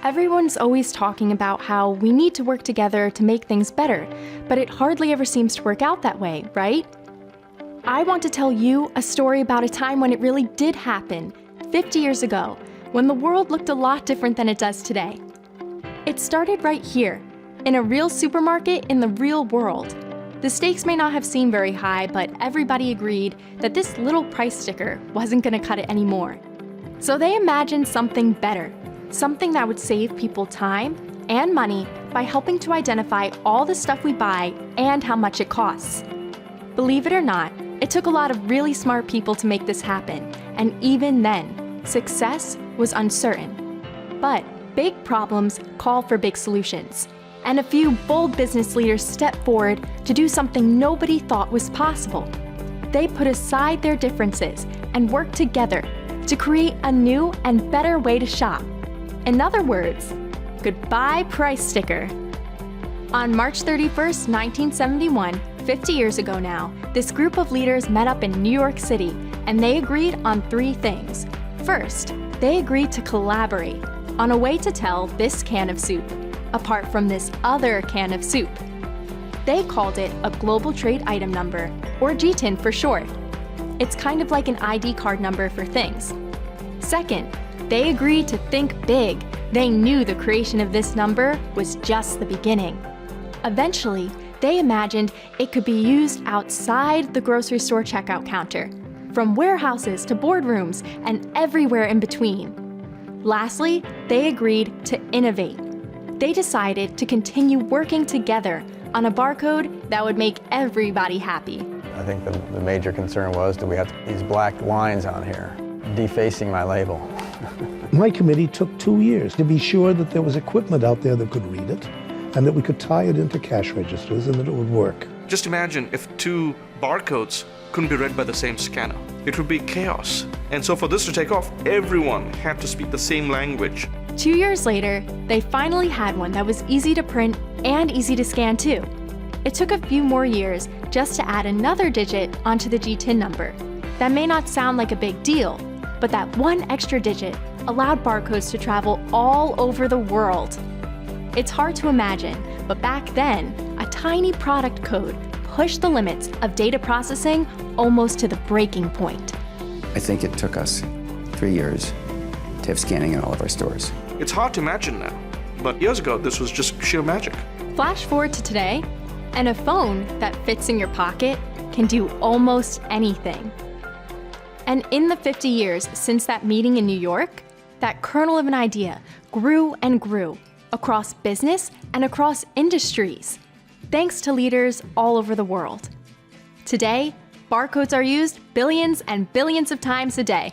Everyone's always talking about how we need to work together to make things better, but it hardly ever seems to work out that way, right? I want to tell you a story about a time when it really did happen, 50 years ago, when the world looked a lot different than it does today. It started right here, in a real supermarket in the real world. The stakes may not have seemed very high, but everybody agreed that this little price sticker wasn't going to cut it anymore. So they imagined something better. Something that would save people time and money by helping to identify all the stuff we buy and how much it costs. Believe it or not, it took a lot of really smart people to make this happen, and even then, success was uncertain. But big problems call for big solutions, and a few bold business leaders stepped forward to do something nobody thought was possible. They put aside their differences and worked together to create a new and better way to shop. In other words, goodbye price sticker. On March 31st, 1971, 50 years ago now, this group of leaders met up in New York City, and they agreed on 3 things. First, they agreed to collaborate on a way to tell this can of soup apart from this other can of soup. They called it a Global Trade Item Number, or GTIN for short. It's kind of like an ID card number for things. Second, they agreed to think big. They knew the creation of this number was just the beginning. Eventually, they imagined it could be used outside the grocery store checkout counter, from warehouses to boardrooms and everywhere in between. Lastly, they agreed to innovate. They decided to continue working together on a barcode that would make everybody happy. I think the major concern was, do we have these black lines on here, defacing my label? My committee took 2 years to be sure that there was equipment out there that could read it and that we could tie it into cash registers and that it would work. Just imagine if 2 barcodes couldn't be read by the same scanner. It would be chaos. And so for this to take off, everyone had to speak the same language. 2 years later, they finally had one that was easy to print and easy to scan too. It took a few more years just to add another digit onto the GTIN number. That may not sound like a big deal, but that one extra digit allowed barcodes to travel all over the world. It's hard to imagine, but back then, a tiny product code pushed the limits of data processing almost to the breaking point. I think it took us 3 years to have scanning in all of our stores. It's hard to imagine now, but years ago, this was just sheer magic. Flash forward to today, and a phone that fits in your pocket can do almost anything. And in the 50 years since that meeting in New York, that kernel of an idea grew and grew across business and across industries, thanks to leaders all over the world. Today, barcodes are used billions and billions of times a day.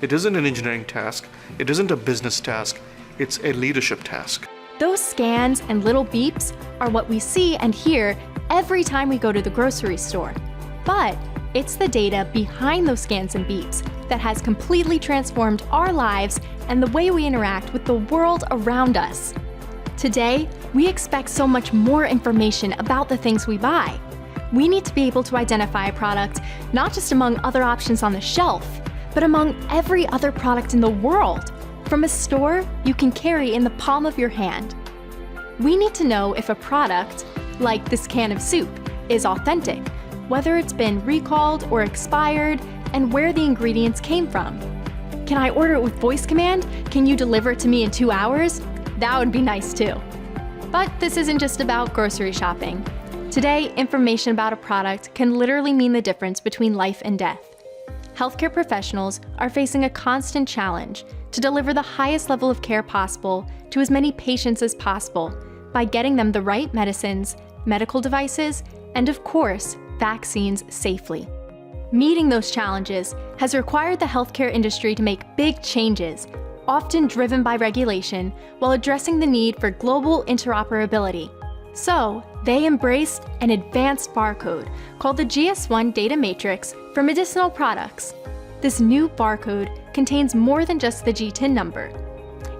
It isn't an engineering task, it isn't a business task, it's a leadership task. Those scans and little beeps are what we see and hear every time we go to the grocery store. But it's the data behind those scans and beeps that has completely transformed our lives and the way we interact with the world around us. Today, we expect so much more information about the things we buy. We need to be able to identify a product not just among other options on the shelf, but among every other product in the world, from a store you can carry in the palm of your hand. We need to know if a product, like this can of soup, is authentic, whether it's been recalled or expired, and where the ingredients came from. Can I order it with voice command? Can you deliver it to me in 2 hours? That would be nice too. But this isn't just about grocery shopping. Today, information about a product can literally mean the difference between life and death. Healthcare professionals are facing a constant challenge to deliver the highest level of care possible to as many patients as possible by getting them the right medicines, medical devices, and of course, vaccines safely. Meeting those challenges has required the healthcare industry to make big changes, often driven by regulation, while addressing the need for global interoperability. So, they embraced an advanced barcode called the GS1 Data Matrix for medicinal products. This new barcode contains more than just the GTIN number.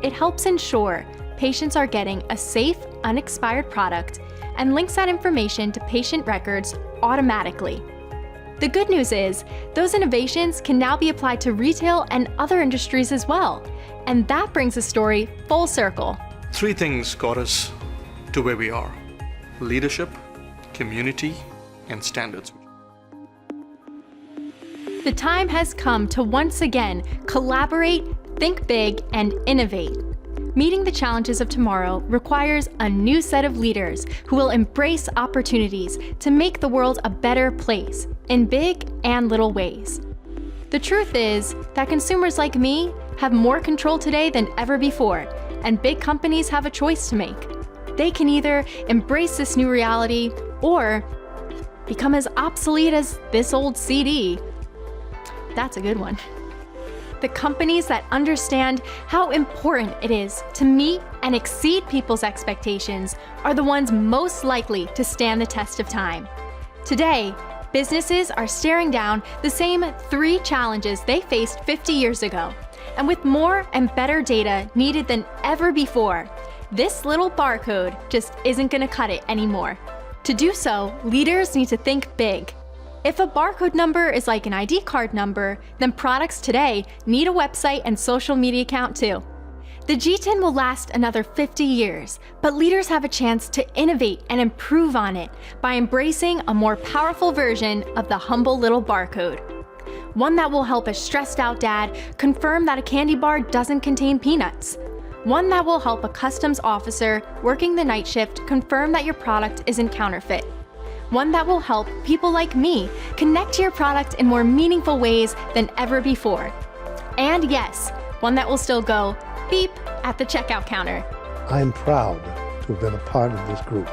It helps ensure patients are getting a safe, unexpired product and links that information to patient records automatically. The good news is, those innovations can now be applied to retail and other industries as well. And that brings the story full circle. 3 things got us to where we are: leadership, community, and standards. The time has come to once again collaborate, think big, and innovate. Meeting the challenges of tomorrow requires a new set of leaders who will embrace opportunities to make the world a better place in big and little ways. The truth is that consumers like me have more control today than ever before, and big companies have a choice to make. They can either embrace this new reality or become as obsolete as this old CD. That's a good one. The companies that understand how important it is to meet and exceed people's expectations are the ones most likely to stand the test of time. Today, businesses are staring down the same 3 challenges they faced 50 years ago. And with more and better data needed than ever before, this little barcode just isn't going to cut it anymore. To do so, leaders need to think big. If a barcode number is like an ID card number, then products today need a website and social media account too. The G10 will last another 50 years, but leaders have a chance to innovate and improve on it by embracing a more powerful version of the humble little barcode. One that will help a stressed out dad confirm that a candy bar doesn't contain peanuts. One that will help a customs officer working the night shift confirm that your product isn't counterfeit. One that will help people like me connect to your product in more meaningful ways than ever before. And yes, one that will still go beep at the checkout counter. I'm proud to have been a part of this group.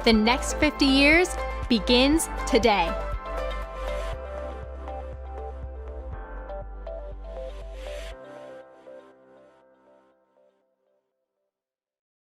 The next 50 years begins today.